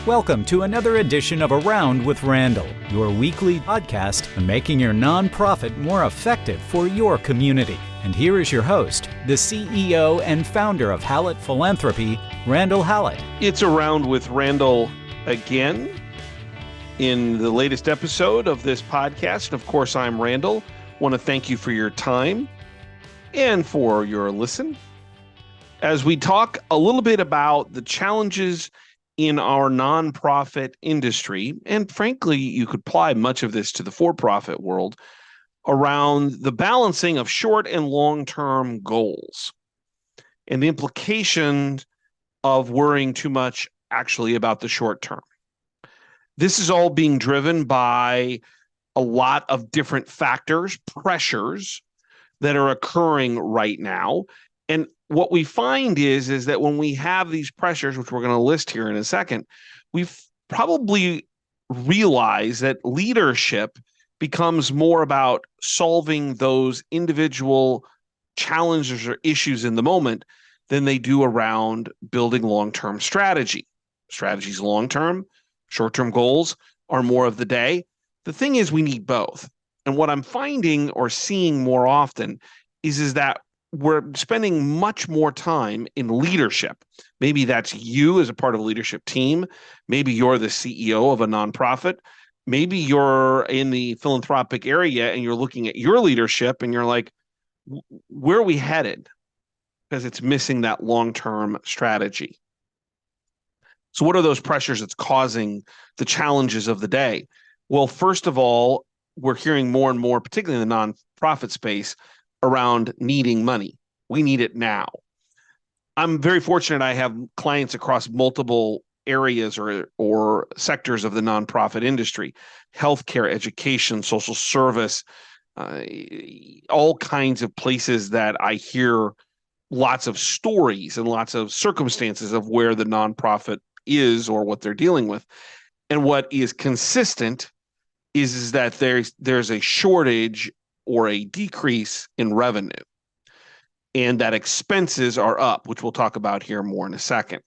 Welcome to another edition of Around with Randall, your weekly podcast on making your nonprofit more effective for your community. And here is your host, the CEO and founder of Hallett Philanthropy, Randall Hallett. It's Around with Randall again in the latest episode of this podcast. Of course, I'm Randall. Want to thank you for your time and for your listen as we talk a little bit about the challenges in our nonprofit industry, and frankly, you could apply much of this to the for-profit world, around the balancing of short and long-term goals and the implications of worrying too much actually about the short term. This is all being driven by a lot of different factors, pressures that are occurring right now. And what we find is that when we have these pressures, which we're going to list here in a second, we've probably realized that leadership becomes more about solving those individual challenges or issues in the moment than they do around building long-term strategy. Strategy's long-term, short-term goals are more of the day. The thing is, we need both. And what I'm finding or seeing more often is that we're spending much more time in leadership. Maybe that's you as a part of a leadership team. Maybe you're the CEO of a nonprofit. Maybe you're in the philanthropic area and you're looking at your leadership and you're like, where are we headed? Because it's missing that long-term strategy. So what are those pressures that's causing the challenges of the day? Well, first of all, we're hearing more and more, particularly in the nonprofit space, around needing money. We need it now. I'm very fortunate I have clients across multiple areas or sectors of the nonprofit industry, healthcare, education, social service, all kinds of places that I hear lots of stories and lots of circumstances of where the nonprofit is or what they're dealing with. And what is consistent is that there's a shortage or a decrease in revenue, and that expenses are up, which we'll talk about here more in a second.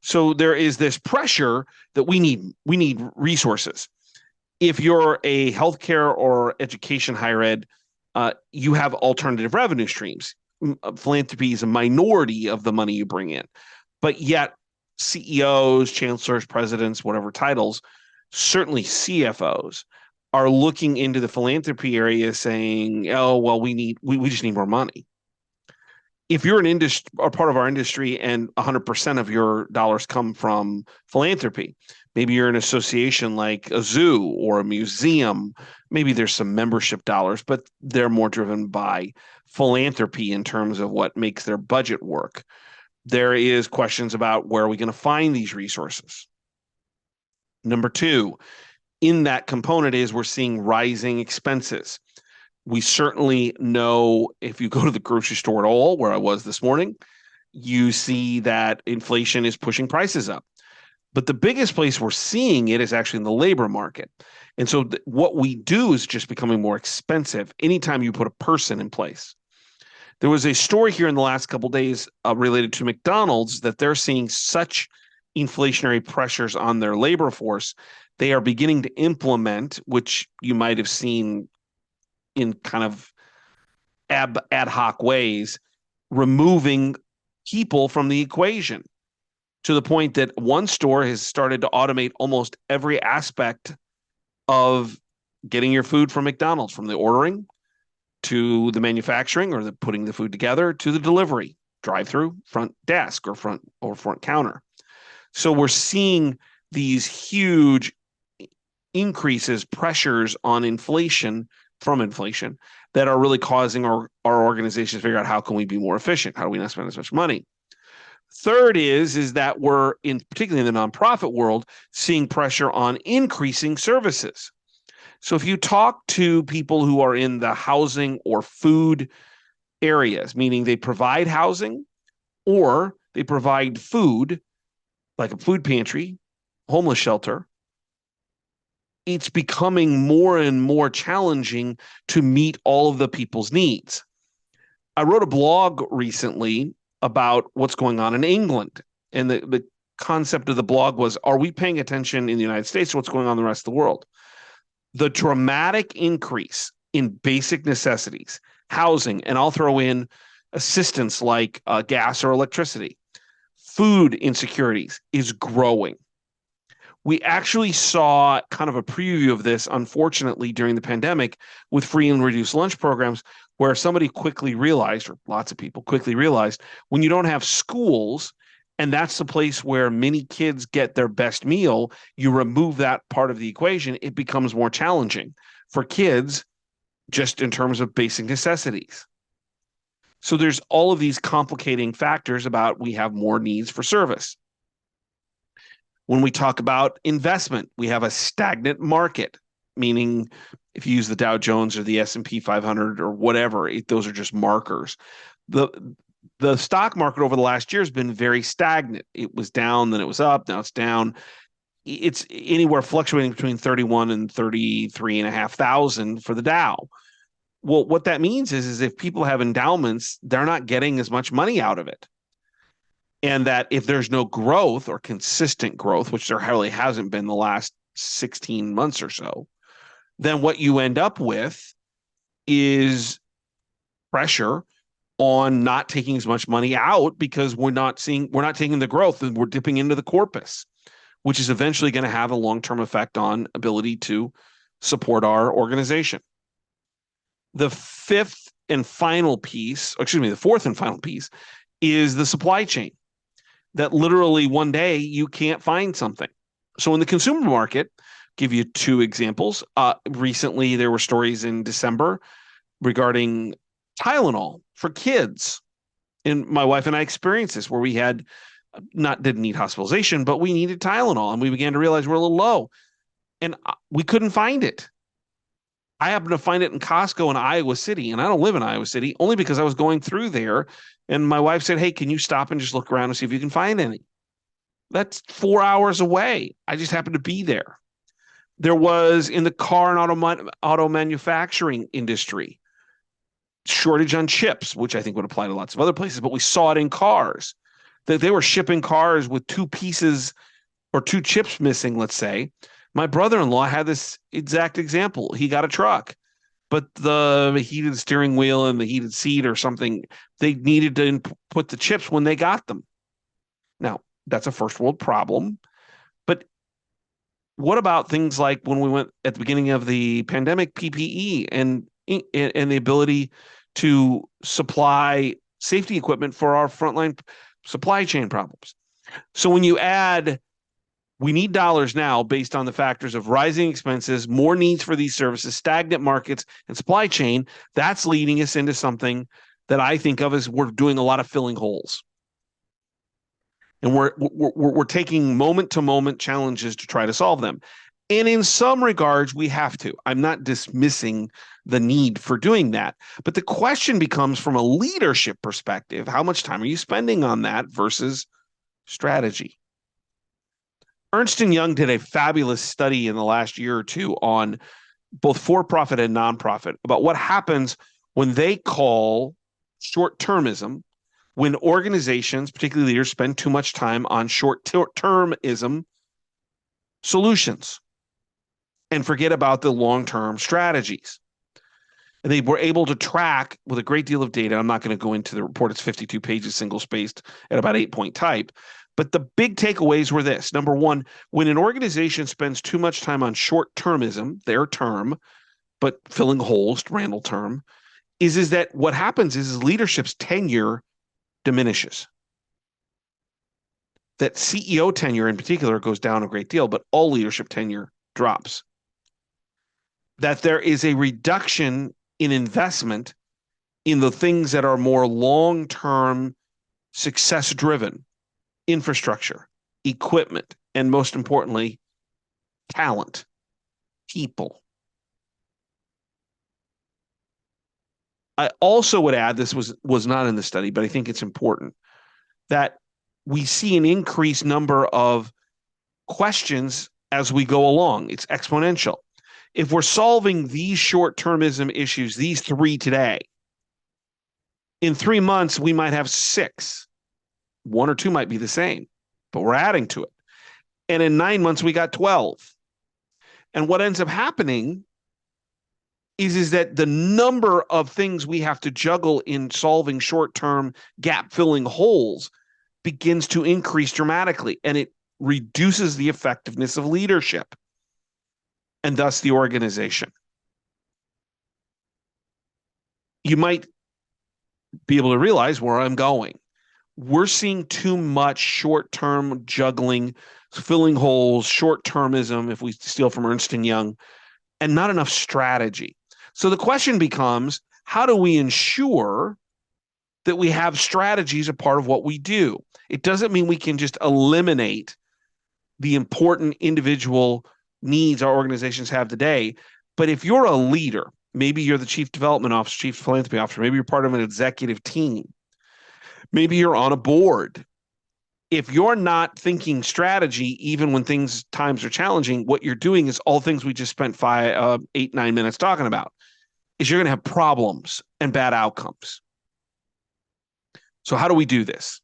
So there is this pressure that we need resources. If you're a healthcare or education higher ed, you have alternative revenue streams. Philanthropy is a minority of the money you bring in, but yet CEOs, chancellors, presidents, whatever titles, certainly CFOs, are looking into the philanthropy area saying, oh, well, we just need more money. If you're an industry or part of our industry and 100% of your dollars come from philanthropy, maybe you're an association like a zoo or a museum, maybe there's some membership dollars, but they're more driven by philanthropy in terms of what makes their budget work. There is questions about where are we going to find these resources? Number two, in that component is we're seeing rising expenses. We certainly know if you go to the grocery store at all, where I was this morning, you see that inflation is pushing prices up. But the biggest place we're seeing it is actually in the labor market. And so what we do is just becoming more expensive anytime you put a person in place. There was a story here in the last couple of days related to McDonald's that they're seeing such inflationary pressures on their labor force. They are beginning to implement, which you might have seen in kind of ad hoc ways, removing people from the equation to the point that one store has started to automate almost every aspect of getting your food from McDonald's, from the ordering to the manufacturing or the putting the food together to the delivery, drive-through, front desk or front counter. So we're seeing these huge increases, pressures on inflation that are really causing our organizations to figure out how can we be more efficient? How do we not spend as much money? Third is that we're particularly in the nonprofit world, seeing pressure on increasing services. So if you talk to people who are in the housing or food areas, meaning they provide housing or they provide food, like a food pantry, homeless shelter, it's becoming more and more challenging to meet all of the people's needs. I wrote a blog recently about what's going on in England and the concept of the blog was, are we paying attention in the United States to what's going on in the rest of the world? The dramatic increase in basic necessities, housing, and I'll throw in assistance like gas or electricity, food insecurities is growing. We actually saw kind of a preview of this, unfortunately, during the pandemic with free and reduced lunch programs, where somebody quickly realized, or lots of people quickly realized, when you don't have schools, and that's the place where many kids get their best meal, you remove that part of the equation, it becomes more challenging for kids just in terms of basic necessities. So there's all of these complicating factors about we have more needs for service. When we talk about investment, we have a stagnant market, meaning if you use the Dow Jones or the S&P 500 or whatever, those are just markers. The stock market over the last year has been very stagnant. It was down, then it was up, now it's down. It's anywhere fluctuating between 31 and 33,500 for the Dow. Well, what that means is if people have endowments, they're not getting as much money out of it. And that if there's no growth or consistent growth, which there really hasn't been the last 16 months or so, then what you end up with is pressure on not taking as much money out because we're not taking the growth and we're dipping into the corpus, which is eventually going to have a long-term effect on ability to support our organization. The fourth and final piece is the supply chain. That literally one day you can't find something. So in the consumer market, give you two examples. Recently, there were stories in December regarding Tylenol for kids. And my wife and I experienced this where we didn't need hospitalization, but we needed Tylenol. And we began to realize we're a little low. And we couldn't find it. I happened to find it in Costco in Iowa City. And I don't live in Iowa City, only because I was going through there. And my wife said, hey, can you stop and just look around and see if you can find any? That's 4 hours away. I just happened to be there. There was in the car and auto manufacturing industry, shortage on chips, which I think would apply to lots of other places, but we saw it in cars. That they were shipping cars with two pieces or two chips missing, let's say. My brother-in-law had this exact example. He got a truck, but the heated steering wheel and the heated seat or something, they needed to put the chips when they got them. Now, that's a first world problem. But what about things like when we went at the beginning of the pandemic, PPE and the ability to supply safety equipment for our frontline supply chain problems? So when you add, we need dollars now based on the factors of rising expenses, more needs for these services, stagnant markets, and supply chain, that's leading us into something that I think of as we're doing a lot of filling holes. And we're taking moment-to-moment challenges to try to solve them. And in some regards, we have to. I'm not dismissing the need for doing that. But the question becomes, from a leadership perspective, how much time are you spending on that versus strategy? Ernst & Young did a fabulous study in the last year or two on both for-profit and nonprofit about what happens when they call short-termism, when organizations, particularly leaders, spend too much time on short-termism solutions and forget about the long-term strategies. And they were able to track with a great deal of data. I'm not going to go into the report. It's 52 pages, single-spaced at about 8-point type. But the big takeaways were this. Number one, when an organization spends too much time on short-termism, their term, but filling holes, Randall term, is that what happens is leadership's tenure diminishes. That CEO tenure in particular goes down a great deal, but all leadership tenure drops. That there is a reduction in investment in the things that are more long-term, success-driven. Infrastructure, equipment, and most importantly, talent, people. I also would add, this was not in the study, but I think it's important, that we see an increased number of questions as we go along. It's exponential. If we're solving these short-termism issues, these three today, in 3 months, we might have 6. 1 or 2 might be the same. but we're adding to it. And in 9 months, we got 12. And what ends up happening is that the number of things we have to juggle in solving short-term gap-filling holes begins to increase dramatically, and it reduces the effectiveness of leadership and thus the organization. You might be able to realize where I'm going. We're seeing too much short-term juggling, filling holes, short-termism, if we steal from Ernst & Young, and not enough strategy. So the question becomes, how do we ensure that we have strategies a part of what we do? It doesn't mean we can just eliminate the important individual needs our organizations have today. But if you're a leader, maybe you're the chief development officer, chief philanthropy officer, maybe you're part of an executive team, maybe you're on a board. If you're not thinking strategy, even when times are challenging, what you're doing is all things we just spent 8, 9 minutes talking about, is you're going to have problems and bad outcomes. So how do we do this?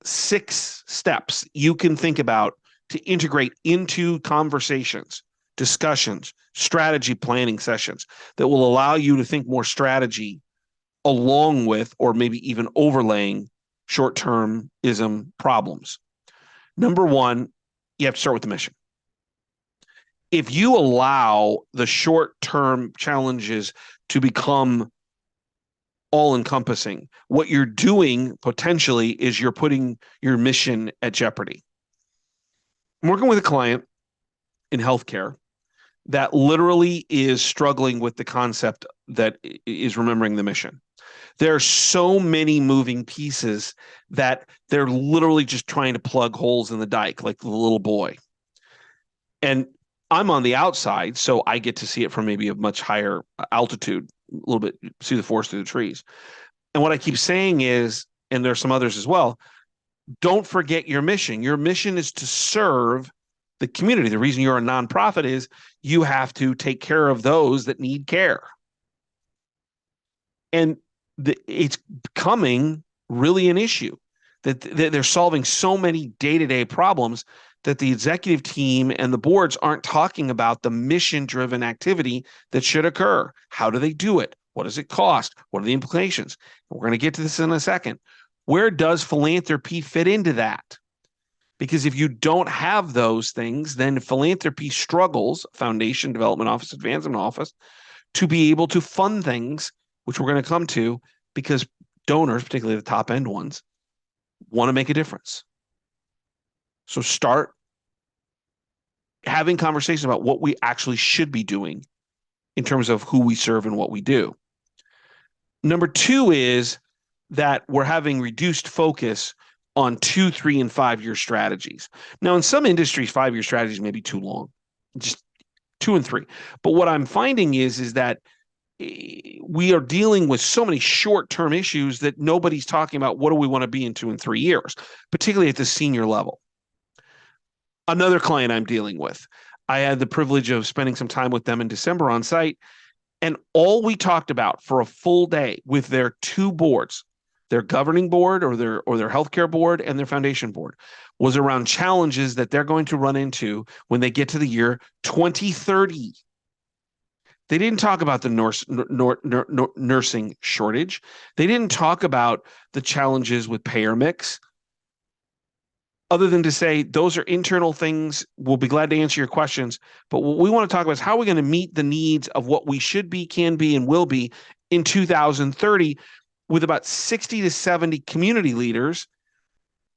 6 steps you can think about to integrate into conversations, discussions, strategy planning sessions that will allow you to think more strategy along with, or maybe even overlaying, short-termism problems. Number 1, you have to start with the mission. If you allow the short-term challenges to become all-encompassing, what you're doing potentially is you're putting your mission at jeopardy. I'm working with a client in healthcare that literally is struggling with the concept that is remembering the mission. There are so many moving pieces that they're literally just trying to plug holes in the dike like the little boy. And I'm on the outside, so I get to see it from maybe a much higher altitude, a little bit, see the forest through the trees. And what I keep saying is, and there's some others as well, don't forget your mission. Your mission is to serve the community. The reason you're a nonprofit is you have to take care of those that need care. And it's becoming really an issue that they're solving so many day-to-day problems that the executive team and the boards aren't talking about the mission-driven activity that should occur. How do they do it? What does it cost? What are the implications? We're going to get to this in a second. Where does philanthropy fit into that? Because if you don't have those things, then philanthropy struggles, Foundation, Development Office, Advancement Office, to be able to fund things, which we're going to come to, because donors, particularly the top end ones, want to make a difference. So start having conversations about what we actually should be doing in terms of who we serve and what we do. Number 2 is that we're having reduced focus on 2, 3, and 5-year strategies. Now, in some industries, 5-year strategies may be too long, just 2 and 3. But what I'm finding is that we are dealing with so many short-term issues that nobody's talking about what do we want to be in 2 and 3 years, particularly at the senior level. Another client I'm dealing with, I had the privilege of spending some time with them in December on site, and all we talked about for a full day with their 2 boards, their governing board or their healthcare board and their foundation board, was around challenges that they're going to run into when they get to the year 2030. They didn't talk about the nursing shortage. They didn't talk about the challenges with payer mix, other than to say those are internal things. We'll be glad to answer your questions. But what we want to talk about is how we're going to meet the needs of what we should be, can be, and will be in 2030 with about 60 to 70 community leaders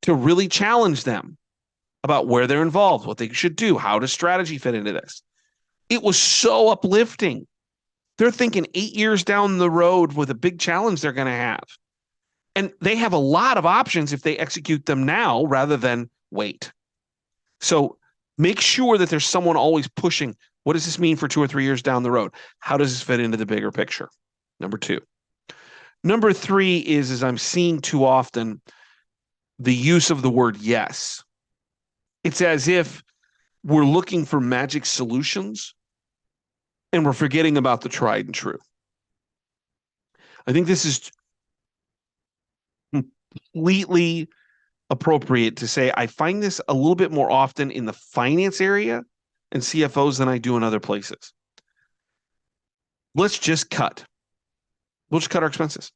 to really challenge them about where they're involved, what they should do, how does strategy fit into this. It was so uplifting. They're thinking 8 years down the road with a big challenge they're going to have. And they have a lot of options if they execute them now rather than wait. So make sure that there's someone always pushing. What does this mean for 2 or 3 years down the road? How does this fit into the bigger picture? Number 2. Number 3 is I'm seeing too often the use of the word yes. It's as if we're looking for magic solutions and we're forgetting about the tried and true. I think this is completely appropriate to say I find this a little bit more often in the finance area and CFOs than I do in other places. Let's just cut. We'll just cut our expenses.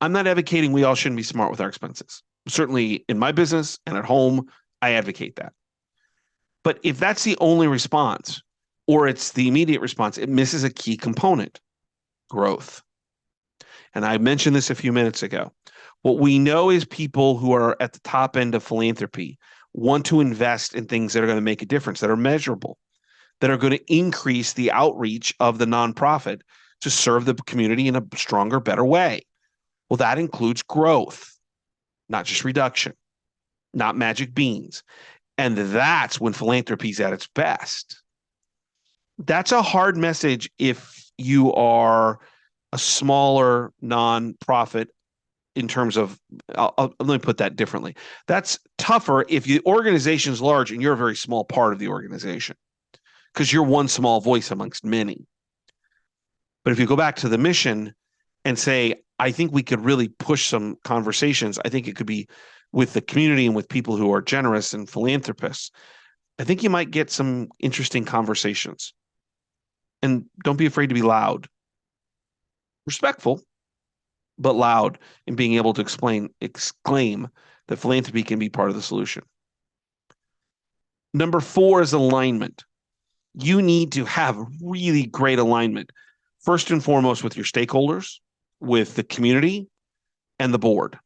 I'm not advocating we all shouldn't be smart with our expenses. Certainly in my business and at home, I advocate that. But if that's the only response, or it's the immediate response, it misses a key component: growth. And I mentioned this a few minutes ago. What we know is people who are at the top end of philanthropy want to invest in things that are going to make a difference, that are measurable, that are going to increase the outreach of the nonprofit to serve the community in a stronger, better way. Well, that includes growth, not just reduction, not magic beans. And that's when philanthropy is at its best. That's a hard message if you are a smaller nonprofit in terms of, let me put that differently. That's tougher if the organization is large and you're a very small part of the organization because you're one small voice amongst many. But if you go back to the mission and say, I think we could really push some conversations, I think it could be with the community and with people who are generous and philanthropists, I think you might get some interesting conversations. And don't be afraid to be loud. Respectful, but loud in being able to exclaim that philanthropy can be part of the solution. Number 4 is alignment. You need to have really great alignment, first and foremost with your stakeholders, with the community, and the board.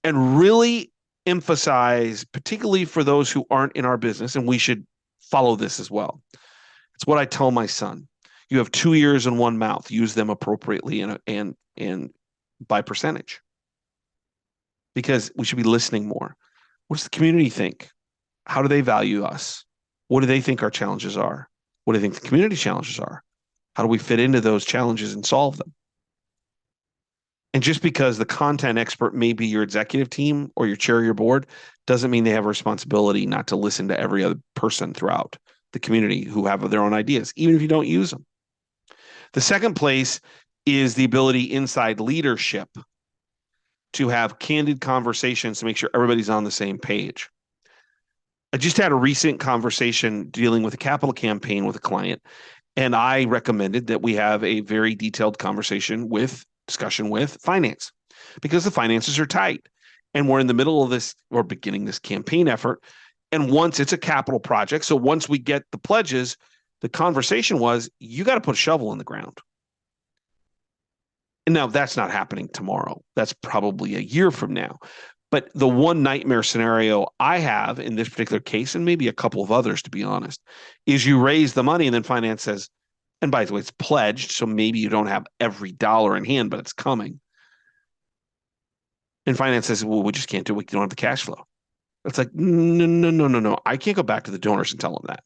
And really emphasize, particularly for those who aren't in our business, and we should follow this as well. It's what I tell my son. You have 2 ears and 1 mouth. Use them appropriately and by percentage. Because we should be listening more. What does the community think? How do they value us? What do they think our challenges are? What do they think the community challenges are? How do we fit into those challenges and solve them? And just because the content expert may be your executive team or your chair of your board doesn't mean they have a responsibility not to listen to every other person throughout the community who have their own ideas, even if you don't use them. The second place is the ability inside leadership to have candid conversations to make sure everybody's on the same page. I just had a recent conversation dealing with a capital campaign with a client, and I recommended that we have a very detailed discussion with finance because the finances are tight and we're in the middle of this or beginning this campaign effort. And once it's a capital project, so once we get the pledges, the conversation was, you got to put a shovel in the ground. And now that's not happening tomorrow. That's probably a year from now. But the one nightmare scenario I have in this particular case, and maybe a couple of others, to be honest, is you raise the money and then finance says, and by the way, it's pledged, so maybe you don't have every dollar in hand, but it's coming. And finance says, well, we just can't do it. We don't have the cash flow. It's like, no. I can't go back to the donors and tell them that.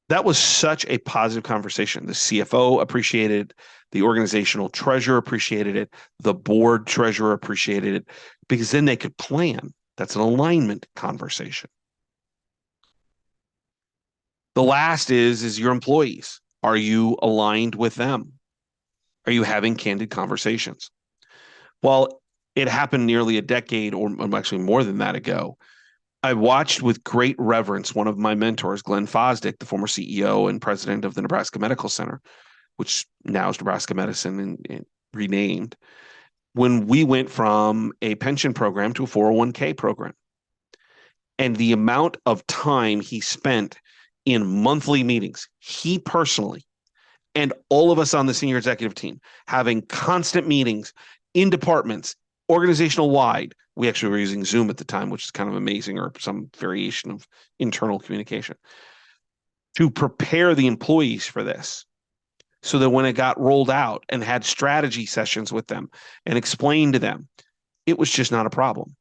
That was such a positive conversation. The CFO appreciated it. The organizational treasurer appreciated it. The board treasurer appreciated it because then they could plan. That's an alignment conversation. The last is your employees. Are you aligned with them? Are you having candid conversations? Well, it happened nearly a decade or actually more than that ago. I watched with great reverence one of my mentors, Glenn Fosdick, the former CEO and president of the Nebraska Medical Center, which now is Nebraska Medicine and renamed, when we went from a pension program to a 401k program. And the amount of time he spent in monthly meetings, he personally, and all of us on the senior executive team, having constant meetings in departments, organizational wide. We actually were using Zoom at the time, which is kind of amazing, or some variation of internal communication, to prepare the employees for this so that when it got rolled out and had strategy sessions with them and explained to them, it was just not a problem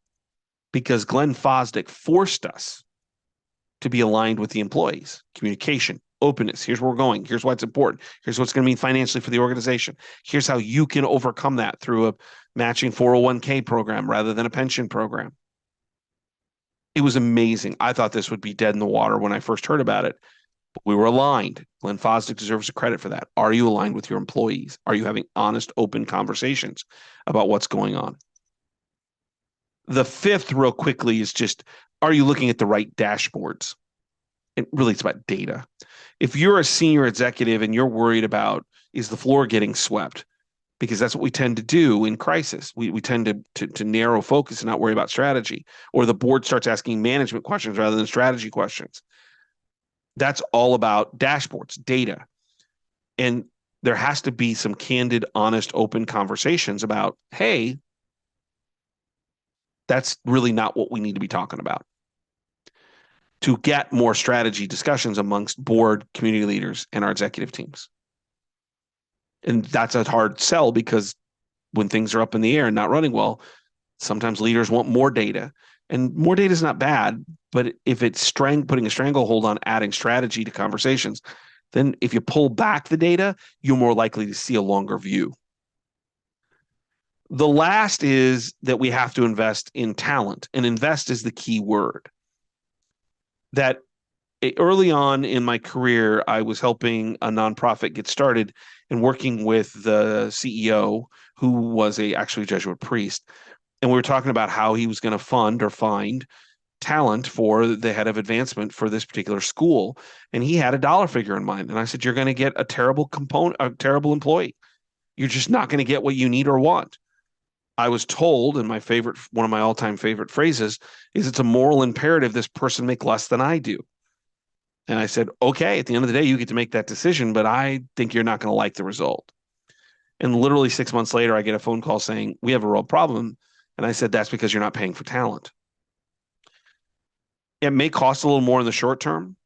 because Glenn Fosdick forced us to be aligned with the employees. Communication, openness. Here's where we're going. Here's why it's important. Here's what's going to mean financially for the organization. Here's how you can overcome that through a matching 401k program rather than a pension program. It was amazing. I thought this would be dead in the water when I first heard about it, but we were aligned. Glenn Fosdick deserves credit for that. Are you aligned with your employees? Are you having honest, open conversations about what's going on? The fifth, real quickly, is just, are you looking at the right dashboards? And really, it's about data. If you're a senior executive and you're worried about, is the floor getting swept? Because that's what we tend to do in crisis. We tend to narrow focus and not worry about strategy, or the board starts asking management questions rather than strategy questions. That's all about dashboards, data. And there has to be some candid, honest, open conversations about, hey, that's really not what we need to be talking about, to get more strategy discussions amongst board, community leaders, and our executive teams. And that's a hard sell, because when things are up in the air and not running well, sometimes leaders want more data. And more data is not bad, but if it's putting a stranglehold on adding strategy to conversations, then if you pull back the data, you're more likely to see a longer view. The last is that we have to invest in talent, and invest is the key word. That early on in my career, I was helping a nonprofit get started and working with the CEO, who was actually a Jesuit priest. And we were talking about how he was going to fund or find talent for the head of advancement for this particular school. And he had a dollar figure in mind. And I said, you're going to get a terrible employee. You're just not going to get what you need or want. I was told, and one of my all-time favorite phrases is, it's a moral imperative this person make less than I do. And I said, okay, at the end of the day, you get to make that decision, but I think you're not going to like the result. And literally 6 months later, I get a phone call saying, we have a real problem. And I said, that's because you're not paying for talent. It may cost a little more in the short term,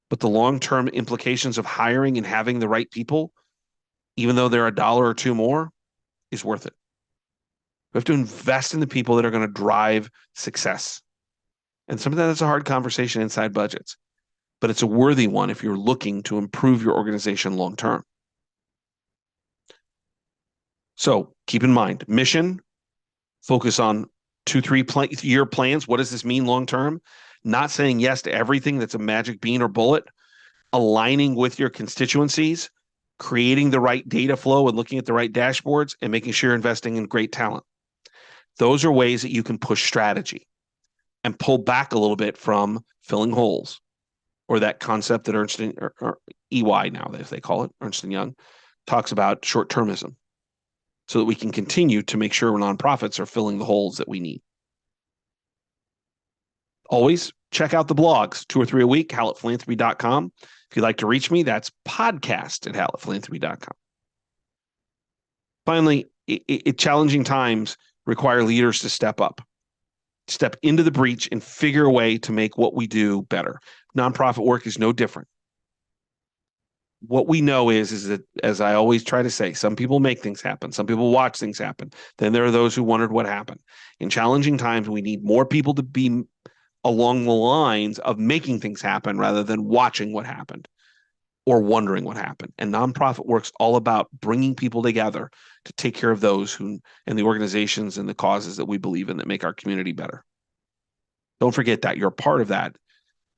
but the long-term implications of hiring and having the right people, even though they're $1 or $2 more, is worth it. We have to invest in the people that are going to drive success. And sometimes that's a hard conversation inside budgets, but it's a worthy one if you're looking to improve your organization long term. So keep in mind, mission, focus on 2-3 year plans. What does this mean long term? Not saying yes to everything that's a magic bean or bullet, aligning with your constituencies, creating the right data flow and looking at the right dashboards, and making sure you're investing in great talent. Those are ways that you can push strategy and pull back a little bit from filling holes, or that concept that Ernst or EY now, as they call it, Ernst & Young, talks about short-termism, so that we can continue to make sure nonprofits are filling the holes that we need. Always check out the blogs, 2 or 3 a week, hallettphilanthropy.com. If you'd like to reach me, that's podcast@hallettphilanthropy.com. Finally, challenging times require leaders to step up, step into the breach, and figure a way to make what we do better. Nonprofit work is no different. What we know is that, as I always try to say, some people make things happen. Some people watch things happen. Then there are those who wondered what happened. In challenging times, we need more people to be along the lines of making things happen rather than watching what happened or wondering what happened. And nonprofit work's all about bringing people together to take care of those and the organizations and the causes that we believe in that make our community better. Don't forget that you're a part of that,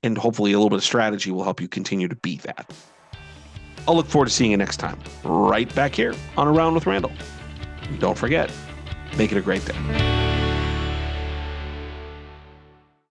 and hopefully a little bit of strategy will help you continue to be that. I'll look forward to seeing you next time, right back here on Around with Randall. And don't forget, make it a great day.